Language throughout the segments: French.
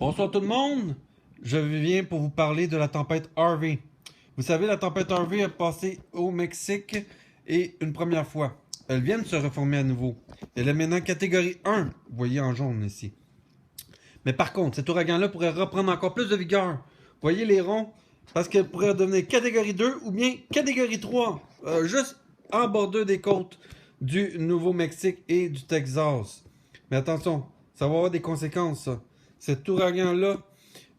Bonsoir tout le monde, je viens pour vous parler de la tempête Harvey. Vous savez, la tempête Harvey a passé au Mexique et une première fois. Elle vient de se reformer à nouveau. Elle est maintenant catégorie 1, vous voyez en jaune ici. Mais par contre, cet ouragan-là pourrait reprendre encore plus de vigueur. Vous voyez les ronds? Parce qu'elle pourrait devenir catégorie 2 ou bien catégorie 3, juste en bordure des côtes du Nouveau-Mexique et du Texas. Mais attention, ça va avoir des conséquences, ça. Cet ouragan-là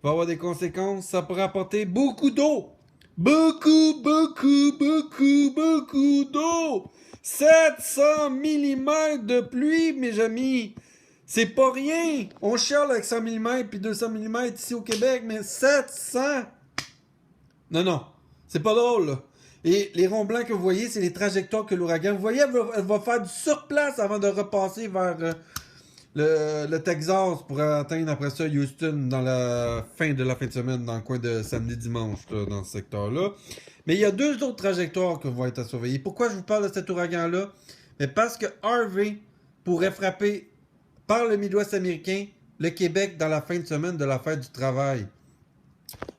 va avoir des conséquences. Ça pourrait apporter beaucoup d'eau. Beaucoup d'eau. 700 mm de pluie, mes amis. C'est pas rien. On chiale avec 100 mm puis 200 mm ici au Québec, mais 700. Non, non. C'est pas drôle, là. Et les ronds blancs que vous voyez, c'est les trajectoires que l'ouragan. Vous voyez, elle va faire du surplace avant de repasser vers le Texas pour atteindre après ça Houston dans la fin de semaine, dans le coin de samedi-dimanche, dans ce secteur-là. Mais il y a deux autres trajectoires que vont être à surveiller. Pourquoi je vous parle de cet ouragan-là? Mais parce que Harvey pourrait frapper par le Midwest américain le Québec dans la fin de semaine de la fête du travail.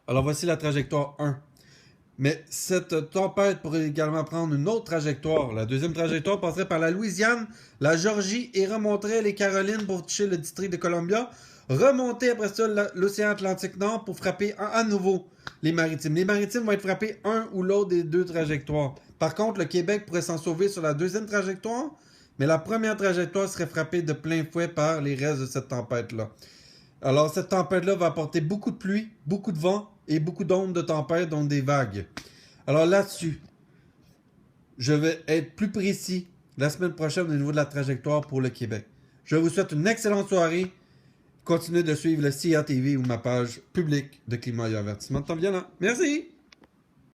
Alors voici la trajectoire 1. Mais cette tempête pourrait également prendre une autre trajectoire. La deuxième trajectoire passerait par la Louisiane, la Georgie et remonterait les Carolines pour toucher le district de Columbia. Remonter après ça l'océan Atlantique Nord pour frapper à nouveau les maritimes. Les maritimes vont être frappés un ou l'autre des deux trajectoires. Par contre, le Québec pourrait s'en sauver sur la deuxième trajectoire, mais la première trajectoire serait frappée de plein fouet par les restes de cette tempête-là. Alors, cette tempête-là va apporter beaucoup de pluie, beaucoup de vent et beaucoup d'ondes de tempête, donc des vagues. Alors là-dessus, je vais être plus précis la semaine prochaine au niveau de la trajectoire pour le Québec. Je vous souhaite une excellente soirée. Continuez de suivre le CRTV ou ma page publique de climat et avertissement de temps violent. Merci!